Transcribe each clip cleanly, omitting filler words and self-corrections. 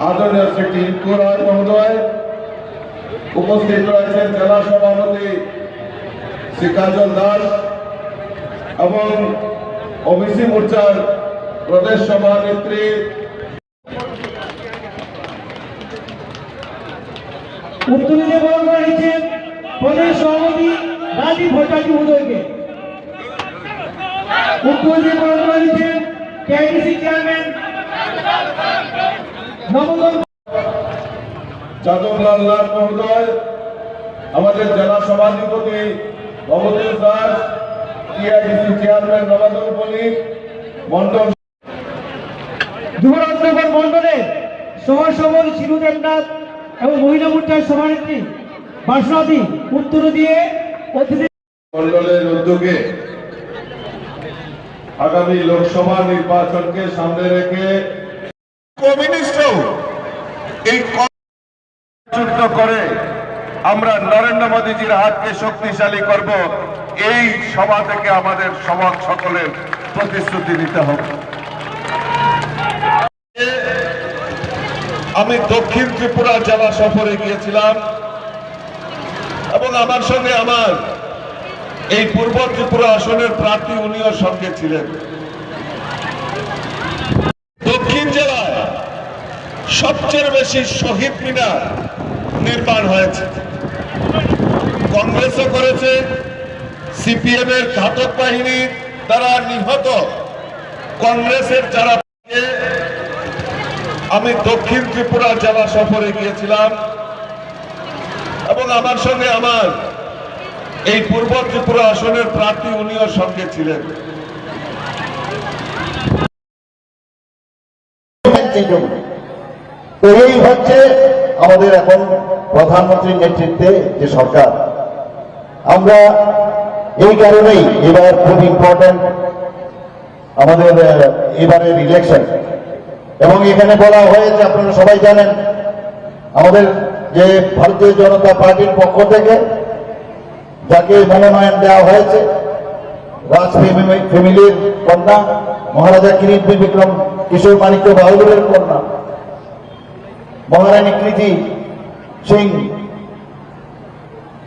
আদরণীয় শ্রী টিঙ্কু রায় মহোদয়, উপস্থিত রয়েছেন জেলা সভাপতি শ্রী কাজল দাস এবং ওবিসি মোর্চার প্রদেশ সভানেত্রী উত্তরীয় বরণ রয়েছেন প্রদেশ সভাপতি রাজীব ভট্টাচার্য মহোদয়কে। উত্তরীয় বরণ রয়েছেন কেআইডিসি চেয়ারম্যান যাদবলাল নাথ মহোদয়, আমাদের জেলা সভাধিপতি ভবতোষ দাস, টিআইডিসি চেয়ারম্যান নবাদুল মল্লিক মন্ডল, যুবরাজনগর মন্ডলের সহসভাপতি শিবু দেবনাথ এবং মহিলা মোর্চার সভানেত্রী বাসনাদি উত্তর দিয়ে অতিথি মন্ডলের উদ্যোগে আগামী লোকসভা নির্বাচনকে সামনে রেখে কমিউনিস্ট এই যুক্ত করে আমরা নরেন্দ্র মোদীজির হাতকে শক্তিশালী করব। এই সভা থেকে আমাদের সমাজ সকলের প্রতিশ্রুতি দিতে হবে। আমি দক্ষিণ ত্রিপুরা জেলা সফরে গিয়েছিলাম এবং আমার সঙ্গে আমার এই পূর্ব ত্রিপুরা আসনের প্রার্থী উনিও সঙ্গে ছিলেন। দক্ষিণ জেলায় সবচেয়ে বেশি শহীদ মিনার নির্মাণ হয়েছে, কংগ্রেসও করেছে। সিপিএম এর ঘাতক বাহিনী দ্বারা নিহত কংগ্রেসের যারা, আমি দক্ষিণ ত্রিপুরা জেলা সফরে গিয়েছিলাম এবং আমার সঙ্গে আমার এই পূর্ব ত্রিপুরা আসনের প্রার্থী উনিও সঙ্গে ছিলেন। এই হচ্ছে আমাদের এখন প্রধানমন্ত্রীর নেতৃত্বে যে সরকার। আমরা এই কারণেই এবার খুব ইম্পর্টেন্ট আমাদের এবারের ইলেকশন, এবং এখানে বলা হয়েছে আপনারা সবাই জানেন আমাদের যে ভারতীয় জনতা পার্টির পক্ষ থেকে যাকে মনোনয়ন দেওয়া হয়েছে, রাজ ফ্যামিলির কন্যা মহারাজা কিরিট বিক্রম কিশোর মানিক্য বাহাদুরের কন্যা মহারানী কৃতি সিং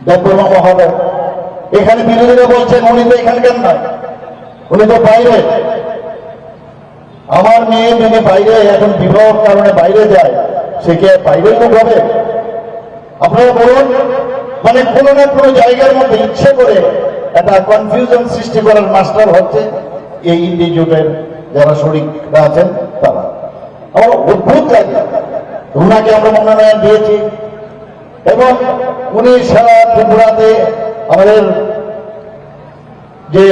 দেববর্মা মহোদয়। এখানে বিরোধীরা বলছেন উনি তো এখানকার নয়, উনি তো বাইরে। আমার মেয়ে যদি বাইরে এখন বিবাহের কারণে বাইরে যায়, সে কি বাইরের লোক হবে? আপনারা বলুন, মানে কোনো না কোনো জায়গার মধ্যে ইচ্ছে করে একটা কনফিউশন সৃষ্টি করার মাস্টার হচ্ছে এই ইনস্টিটিউটের যারা শরিকরা আছেন তারা। আমার অদ্ভুত লাগে, ওনাকে আমরা মনোনয়ন দিয়েছি এবং উনি সারা ত্রিপুরাতে আমাদের যে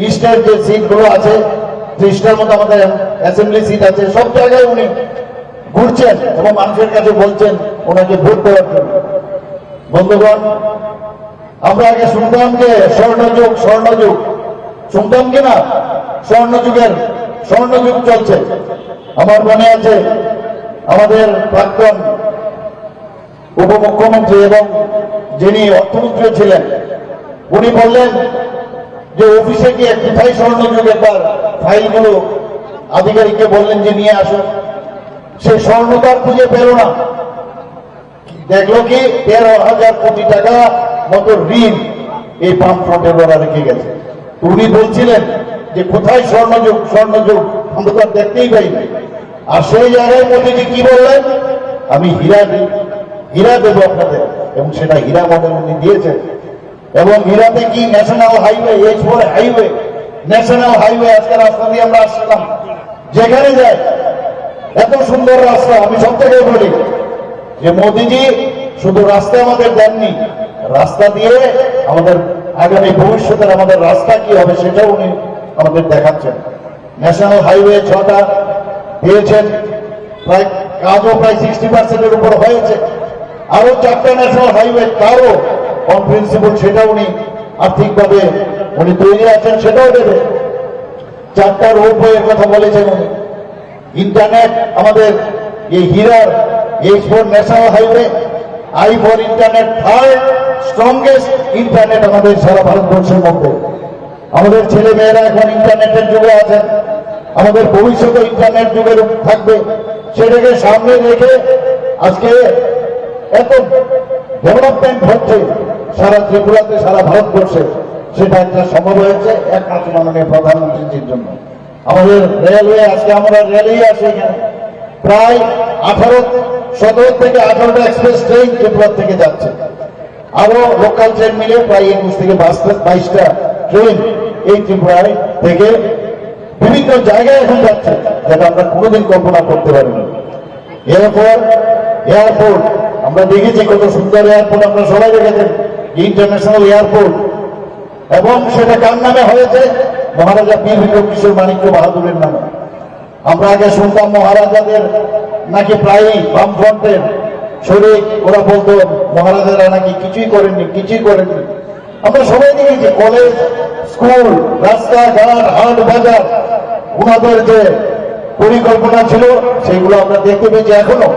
ইস্টের যে সিটগুলো আছে, 30টার মতো আমাদের অ্যাসেম্বলি সিট আছে, সব জায়গায় উনি ঘুরছেন এবং মানুষের কাছে বলছেন ওনাকে ভোট দেওয়ার জন্য। বন্ধুগণ, আমরা আগে শুনতাম যে স্বর্ণযুগ স্বর্ণযুগ, শুনতাম কিনা স্বর্ণযুগ চলছে। আমার মনে আছে আমাদের প্রাক্তন উপমুখ্যমন্ত্রী এবং যিনি অর্থমন্ত্রী ছিলেন, উনি বললেন যে অফিসে গিয়ে কোথায় স্বর্ণযুগের তার ফাইলগুলো আধিকারিককে বললেন যে নিয়ে আসুন। সে স্বর্ণকার খুঁজে পেল না, দেখলো কি 13,000 কোটি টাকা মতো ঋণ এই বামফ্রন্টের ওরা রেখে গেছে। উনি বলছিলেন যে কোথায় স্বর্ণযুগ স্বর্ণযুগ, আমরা তো দেখতেই পাই। আর সেই জায়গায় মোদীজি কি বললেন, আমি হীরা দেবো আপনাদের, এবং সেটা হীরা মডেল উনি দিয়েছেন। এবং হীরাতে কি national highway, H4 highway, national highway, আজকে রাস্তা দিয়ে আমরা আসছিলাম, যেখানে যায় এত সুন্দর রাস্তা। আমি সব থেকে বলি যে মোদীজি শুধু রাস্তা আমাদের দেননি, রাস্তা দিয়ে আমাদের আগামী ভবিষ্যতের আমাদের রাস্তা কি হবে সেটাও উনি আমাদের দেখাচ্ছেন। ন্যাশনাল হাইওয়ে 6টা দিয়েছেন, প্রায় কাজও প্রায় 60%-এর উপর হয়েছে। আরো 4টা ন্যাশনাল হাইওয়ে তারও অন প্রিন্সিপাল, সেটা উনি আর্থিকভাবে উনি তৈরি আছেন, সেটাও দেবে। 4টা রোপওয়ের কথা বলেছেন উনি। ইন্টারনেট আমাদের এই হীরার H4 national highway, I4 internet, third strongest internet আমাদের সারা ভারতবর্ষের মধ্যে। আমাদের ছেলে মেয়েরা এখন ইন্টারনেটের যুগে আছেন, আমাদের ভবিষ্যতে ইন্টারনেট যুগের থাকবে। সেটাকে সামনে রেখে আজকে এত ডেভেলপমেন্ট হচ্ছে সারা ত্রিপুরাতে, সারা ভারতবর্ষে, সেটা একটা সম্ভব হয়েছে একমাত্র মাননীয় প্রধানমন্ত্রীর জন্য। আমাদের রেলওয়ে, আজকে আমরা রেলেই আসি এখানে, প্রায় 17 থেকে 18টা এক্সপ্রেস ট্রেন ত্রিপুরা থেকে যাচ্ছে, আরো লোকাল ট্রেন মিলে প্রায় 21 থেকে 22টা ট্রেন এই ত্রিপুরায় থেকে বিভিন্ন জায়গায় এখন যাচ্ছে, যেটা আমরা কোনোদিন কল্পনা করতে পারিনি। এয়ারপোর্ট আমরা দেখেছি, কত সুন্দর এয়ারপোর্ট, আমরা সবাই দেখেছেন, ইন্টারন্যাশনাল এয়ারপোর্ট, এবং সেটা কার নামে হয়েছে? মহারাজা বীর বিক্রম কিশোর মানিক্য বাহাদুরের নামে। আমরা আগে শুনতাম মহারাজাদের নাকি প্রায়ই বামফ্রন্টের শরীর, ওরা বলতো মহারাজারা নাকি কিছুই করেননি। আমরা সবাই দেখেছি, কলেজ, স্কুল, রাস্তাঘাট, হাট বাজার, ওনাদের যে পরিকল্পনা ছিল সেগুলো আমরা দেখতে পেয়েছি এখনো,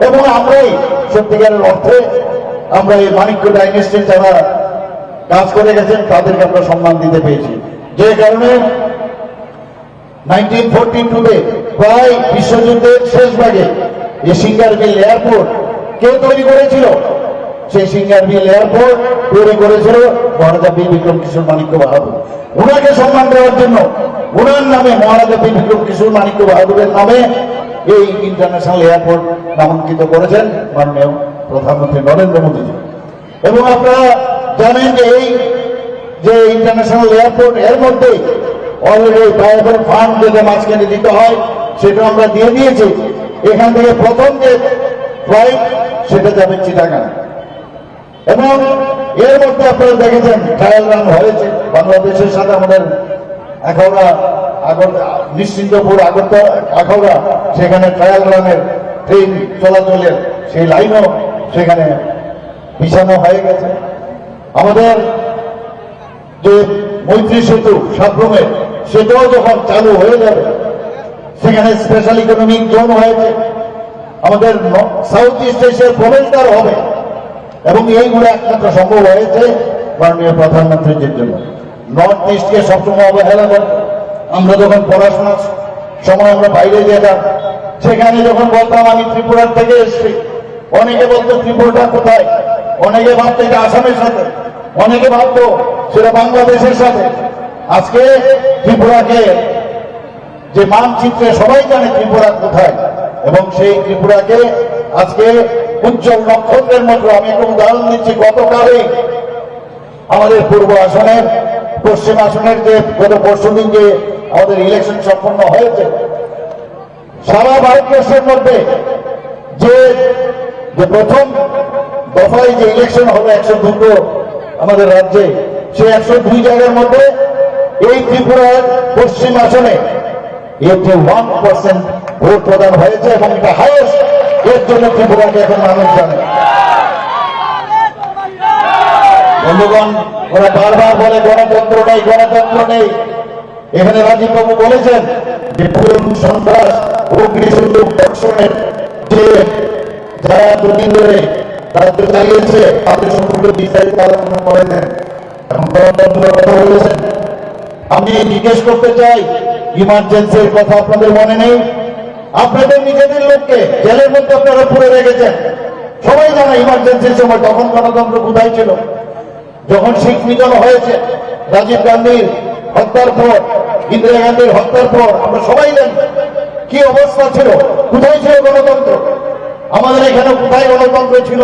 এবং আমরাই সত্যিকারের অর্থে আমরা এই মানিক্য ডাইনেস্টির যারা কাজ করে গেছেন তাদেরকে আমরা সম্মান দিতে পেরেছি। যে কারণে 1942-তে প্রায় বিশ্বযুদ্ধের শেষ ভাগে এই সিঙ্গারবিল এয়ারপোর্ট কে তৈরি করেছিল? সেই সিঙ্গারবিল এয়ারপোর্ট তৈরি করেছিল মহারাজা বীর বিক্রম কিশোর মানিক্য বাহাদুর। ওনাকে সম্মান দেওয়ার জন্য ওনার নামে, মহারাজা বীর বিক্রম কিশোর মানিক্য বাহাদুরের নামে এই ইন্টারন্যাশনাল এয়ারপোর্ট নামাঙ্কিত করেছেন মাননীয় প্রধানমন্ত্রী নরেন্দ্র মোদীজি। এবং আপনারা জানেন যে এই যে ইন্টারন্যাশনাল এয়ারপোর্ট, এর মধ্যে অলরেডি ট্রাইবাল ফান্ড যেটা মাঝখানে দিতে হয় সেটা আমরা দিয়ে দিয়েছি। এখান থেকে প্রথম যে ফ্লাইট সেটা যাবে চিটাগাং, এবং এর মধ্যে আপনারা দেখেছেন ট্রায়াল রান হয়েছে বাংলাদেশের সাথে আমাদের নিশ্চিন্তপুর আখাউড়া, সেখানে ট্রায়াল রানের ট্রেন চলাচলের সেই লাইনও সেখানে বিছানো হয়ে গেছে। আমাদের যে মৈত্রী সেতু সাবরুমের, সেটাও যখন চালু হয়ে যাবে সেখানে স্পেশাল ইকোনমিক জোন হয়েছে, আমাদের সাউথ ইস্ট এশিয়ার প্রবেশদ্বার হবে, এবং এইগুলো একমাত্র সম্ভব হয়েছে মাননীয় প্রধানমন্ত্রীর জন্য। নর্থ ইস্টকে সবসময় অবহেলা করে, আমরা যখন পড়াশোনার সময় আমরা বাইরে যেতাম, সেখানে যখন বলতাম আমি ত্রিপুরার থেকে এসছি, অনেকে বলতো ত্রিপুরাটা কোথায়, অনেকে ভাবতো এটা আসামের সাথে, অনেকে ভাবতো সেটা বাংলাদেশের সাথে। আজকে ত্রিপুরাকে যে মানচিত্রে সবাই জানে ত্রিপুরা কোথায়, এবং সেই ত্রিপুরাকে আজকে উজ্জ্বল নক্ষত্রের মতো, আমি একটা উদাহরণ দিচ্ছি, গতকালই আমাদের পূর্ব আসনের, পশ্চিম আসনের যে গত পরশুদিন যে আমাদের ইলেকশন সম্পন্ন হয়েছে, সারা ভারতবর্ষের মধ্যে যে প্রথম দফায় যে ইলেকশন হলো 102 আমাদের রাজ্যে, সেই 102 জায়গার মধ্যে এই ত্রিপুরার পশ্চিম আসনে 81% ভোট প্রদান হয়েছে, এবং এটা হাইয়েস্ট। এর জন্য ত্রিপুরাকে এখন মানুষ জানে। বন্ধুগণ, ওরা বারবার বলে গণতন্ত্র নেই, গণতন্ত্র নেই। এখানে রাজীব বাবু বলেছেন যে পুরন সন্ত্রাস, অগ্নিসংযোগ, ধর্ষণের যে যারা দুদিন ধরে রাজ্য চালিয়েছে তাদের সম্পর্কে বিস্তারিত আলোচনা করেছেন এবং গণতন্ত্রের কথা বলেছেন। আমি জিজ্ঞেস করতে চাই, ইমার্জেন্সির কথা আপনাদের মনে নেই? আপনাদের নিজেদের লোককে জেলের মধ্যে আপনারা পুরে রেখেছেন। সবাই জানে ইমার্জেন্সির সময় তখন গণতন্ত্র কোথায় ছিল। যখন শিখ নিধন হয়েছে, রাজীব গান্ধীর হত্যার পর, ইন্দিরা গান্ধীর হত্যার পর, আমরা সবাই জানি কি অবস্থা ছিল, কোথায় ছিল গণতন্ত্র। আমাদের এখানে কোথায় গণতন্ত্র ছিল?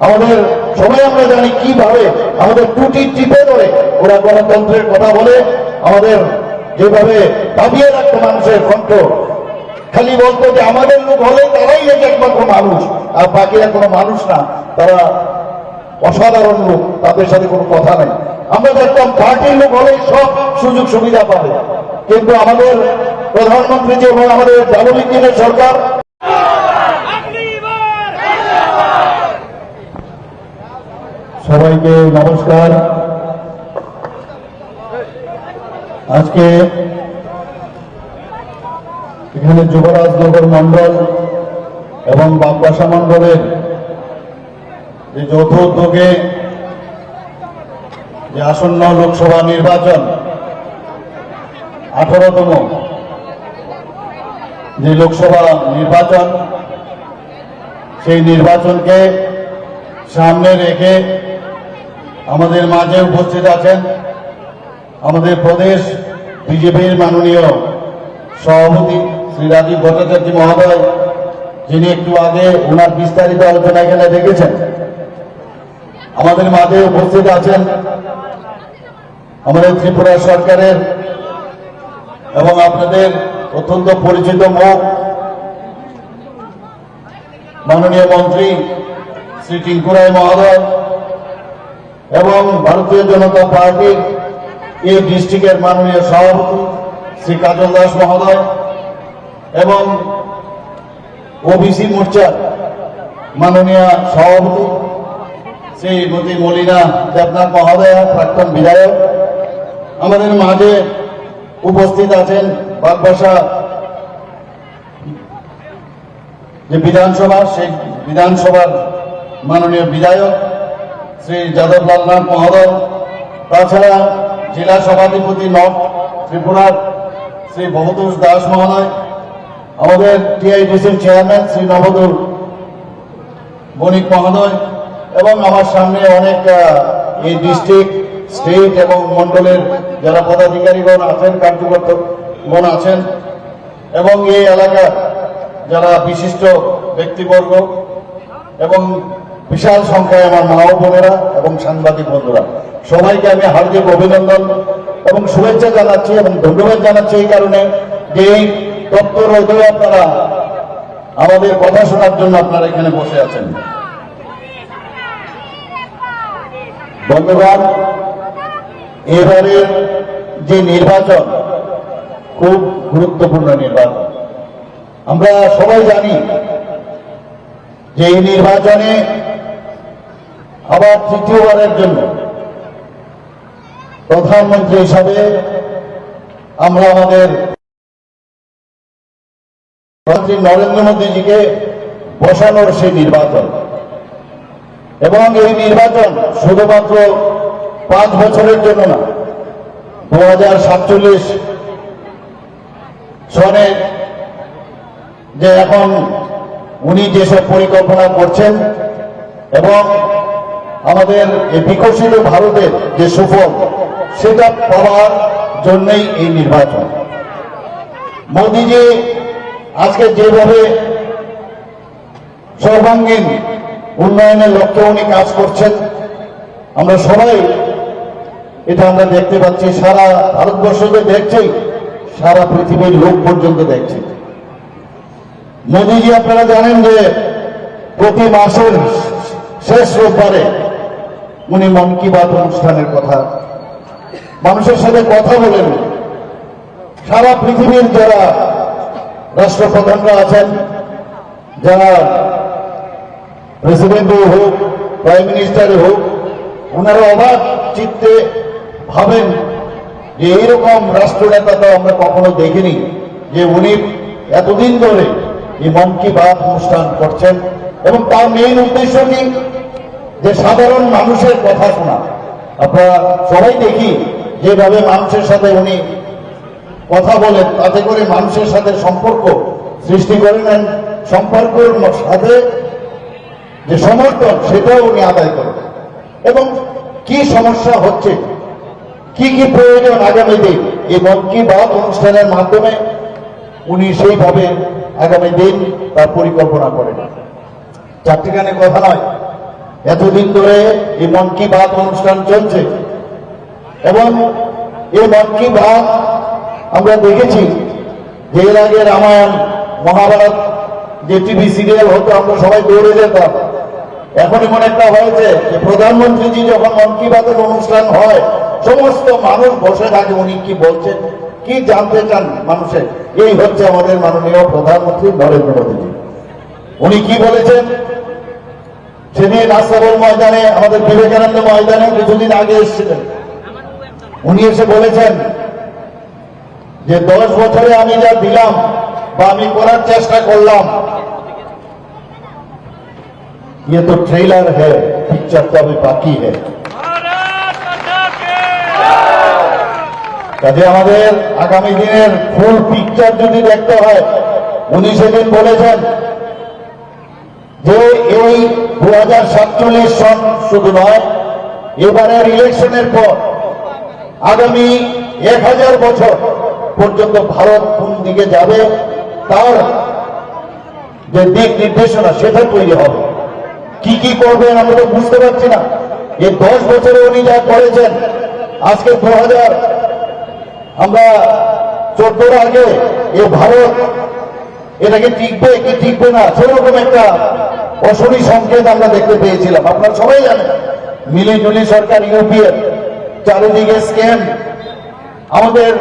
আমাদের সবাই আমরা জানি কিভাবে আমাদের টুটি টিপে ধরে ওরা গণতন্ত্রের কথা বলে আমাদের যেভাবে দাবিয়ে রাখতো মানুষের কণ্ঠ। খালি বলতো যে আমাদের লোক হলে তারাই একমাত্র মানুষ, আর বাকিরা কোনো মানুষ না, তারা অসাধারণ লোক, তাদের সাথে কোনো কথা নেই। আমরা দেখতাম পার্টির লোক হলেই সব সুযোগ সুবিধা পাবে, কিন্তু আমাদের প্রধানমন্ত্রী যে এবং আমাদের ডাবল ইঞ্জিনের সরকার, সবাইকে নমস্কার। আজকে এখানে যুবরাজনগর মন্ডল এবং বাগবাসা মন্ডলের যে যৌথ উদ্যোগে যে আসন্ন লোকসভা নির্বাচন 18তম যে লোকসভা নির্বাচন, সেই নির্বাচনকে সামনে রেখে আমাদের মাঝে উপস্থিত আছেন আমাদের প্রদেশ বিজেপির মাননীয় সভাপতি শ্রী রাজীব ভট্টাচার্য মহোদয়, যিনি একটু আগে ওনার বিস্তারিত আলোচনা এখানে দেখেছেন। আমাদের মাঝে উপস্থিত আছেন আমাদের ত্রিপুরা সরকারের এবং আপনাদের অত্যন্ত পরিচিত মুখ মাননীয় মন্ত্রী শ্রী টিঙ্কু রায় মহোদয় এবং ভারতীয় জনতা পার্টির এই ডিস্ট্রিক্টের মাননীয় সভাপতি শ্রী কাজল দাস মহোদয় এবং ওবিসি মোর্চার মাননীয় সভাপতি শ্রীমতী মলিনা দেবনাথ মহোদয়া, প্রাক্তন বিধায়ক। আমাদের মাঝে উপস্থিত আছেন বাগবাসা যে বিধানসভা, সেই বিধানসভার মাননীয় বিধায়ক শ্রী যাদব লালনাথ মহোদয়। তাছাড়া জেলা সভাধিপতি নর্থ ত্রিপুরার শ্রী ভবতোষ দাস মহোদয়, আমাদের টিআইডিসির চেয়ারম্যান শ্রী নবদুল বণিক মহোদয় এবং আমার সামনে অনেক এই ডিস্ট্রিক্ট, স্টেট এবং মন্ডলের যারা পদাধিকারীগণ আছেন, কার্যকর্তাগণ আছেন এবং এই এলাকার যারা বিশিষ্ট ব্যক্তিবর্গ এবং বিশাল সংখ্যায় আমার মা ও বোনেরা এবং সাংবাদিক বন্ধুরা, সবাইকে আমি হার্দিক অভিনন্দন এবং শুভেচ্ছা জানাচ্ছি এবং ধন্যবাদ জানাচ্ছি এই কারণে যে এই দপ্তর রোদেও আপনারা আমাদের কথা শোনার জন্য আপনারা এখানে বসে আছেন। বন্ধুগণ, এবারের যে নির্বাচন খুব গুরুত্বপূর্ণ নির্বাচন। আমরা সবাই জানি যে এই নির্বাচনে আবার তৃতীয়বারের জন্য প্রধানমন্ত্রী হিসাবে আমরা আমাদের প্রধানমন্ত্রী নরেন্দ্র মোদীজিকে বসানোর সেই নির্বাচন, এবং এই নির্বাচন শুধুমাত্র 5 বছরের জন্য না, 2047 সনে যে এখন উনি যেসব পরিকল্পনা করছেন এবং আমাদের এই বিকশিত ভারতের যে সুফল সেটা পাওয়ার জন্যই এই নির্বাচন। মোদীজি আজকে যেভাবে সর্বাঙ্গীন উন্নয়নের লক্ষ্যে উনি কাজ করছেন, আমরা সবাই এটা আমরা দেখতে পাচ্ছি। সারা ভারতবর্ষকে দেখছি, সারা পৃথিবীর লোক পর্যন্ত দেখছে। মোদীজি আপনারা জানেন যে প্রতি মাসের শেষ রোববারে উনি মন কি বাত অনুষ্ঠানের কথা মানুষের সাথে কথা বলেন। সারা পৃথিবীর যারা রাষ্ট্রপ্রধানরা আছেন, যারা প্রেসিডেন্টই হোক, প্রাইম মিনিস্টারই হোক, ওনারা অবাক চিত্তে ভাবেন যে এইরকম রাষ্ট্রনেতা তো আমরা কখনো দেখিনি, যে উনি এতদিন ধরে এই মন কি বাত অনুষ্ঠান করছেন এবং তার মেইন উদ্দেশ্য কি, যে সাধারণ মানুষের কথা শোনা। আপনারা সবাই দেখি যেভাবে মানুষের সাথে উনি কথা বলেন, তাতে করে মানুষের সাথে সম্পর্ক সৃষ্টি করে নেন, সম্পর্কের সাথে যে সমর্থন সেটাও উনি আদায় করেন এবং কি সমস্যা হচ্ছে, কি কি প্রয়োজন আগামী দিন এই মন কি বাত অনুষ্ঠানের মাধ্যমে উনি সেইভাবে আগামী দিন তার পরিকল্পনা করেন। চারটিখানে কথা নয়, এতদিন ধরে এই মন কি বাত অনুষ্ঠান চলছে এবং এই মন কি বাত আমরা দেখেছি যে এর আগে রামায়ণ মহাভারত যে টিভি সিরিয়াল হতো আমরা সবাই দৌড়ে যেতাম। এখন এমন একটা হয়েছে যে প্রধানমন্ত্রীজি যখন মন কি বাতের অনুষ্ঠান হয়, সমস্ত মানুষ বসে থাকে উনি কি বলছেন, কি জানতে চান মানুষের। এই হচ্ছে আমাদের মাননীয় প্রধানমন্ত্রী নরেন্দ্র মোদীজি। উনি কি বলেছেন সেদিন রাস্তাবল ময়দানে, আমাদের বিবেকানন্দ ময়দানে কিছুদিন আগে এসেছিলেন। উনি এসে বলেছেন যে 10 বছরে আমি যা দিলাম বা আমি করার চেষ্টা করলাম, ये तो ट्रेलर है, पिक्चर तो अभी बाकी है। কাজে আমাদের আগামী দিনের ফুল পিকচার যদি দেখতে হয়, উনি সেদিন বলেছেন যে এই 2047 সন শুধু নয়, এবারের ইলেকশনের পর আগামী 1000 বছর পর্যন্ত ভারত কোন দিকে যাবে তার যে দিক নির্দেশনা সেটা তৈরি হবে। কি কি করবেন আমরা তো বুঝতে পারছি না। এই 10 বছরে উনি যা করেছেন, আজকে 2000 আমরা 14 আগে এ ভারত এটাকে টিকবে কি টিকবে না সেরকম একটা অশনি সংকেত আমরা দেখতে পেয়েছিলাম। আপনারা সবাই জানেন মিলিজুলি সরকার ইউপিএ চারিদিকে স্ক্যাম, আমাদের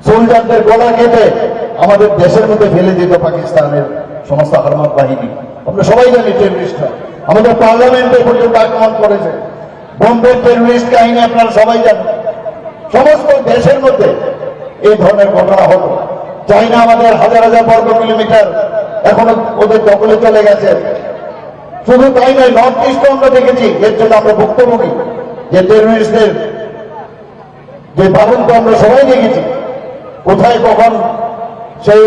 সোলজারদের গলা কেটে আমাদের দেশের মধ্যে ফেলে দিত পাকিস্তানের সমস্ত হারমাত বাহিনী। আমরা সবাই জানি টেররিস্টরা আমাদের পার্লামেন্টে পর্যন্ত আক্রমণ করেছে। বোম্বের টেররিস্ট কাহিনী আপনারা সবাই জানেন। সমস্ত দেশের মধ্যে এই ধরনের ঘটনা হতো। চাইনা আমাদের হাজার হাজার বর্গ কিলোমিটার এখনো ওদের দখলে চলে গেছে। শুধু তাই নয়, নর্থ ইস্ট আমরা দেখেছি, এর জন্য আমরা ভুক্তভোগী। যে টেররিস্টদের যে বারুদ আমরা সবাই দেখেছি, কোথায় কখন সেই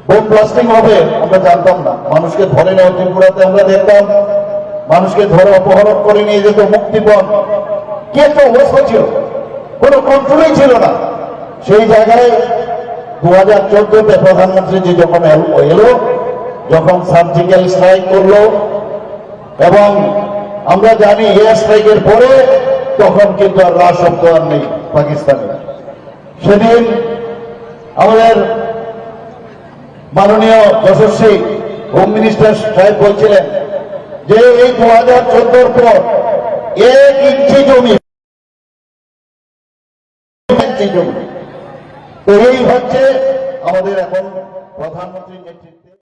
বোম ব্লাস্টিং হবে আমরা জানতাম না। মানুষকে ধরে নেওয়া ত্রিপুরাতে আমরা দেখতাম, মানুষকে ধরে অপহরণ করে নিয়ে যেত মুক্তিপণ। কি একটা অবস্থা ছিল, কোনো কন্ট্রোলই ছিল না। সেই জায়গায় 2014-তে প্রধানমন্ত্রীজি যখন এলো, যখন সার্জিক্যাল স্ট্রাইক করলো, এবং আমরা জানি এয়ার স্ট্রাইকের পরে তখন কিন্তু আর রাজ শব্দ আর নেই পাকিস্তানে। সেদিন আমাদের মাননীয় যশস্বী হোম মিনিস্টার সাহেব বলছিলেন যে এই 2014-র পর 1 ইঞ্চি জমি তো এই হচ্ছে আমাদের এখন প্রধানমন্ত্রীর নেতৃত্বে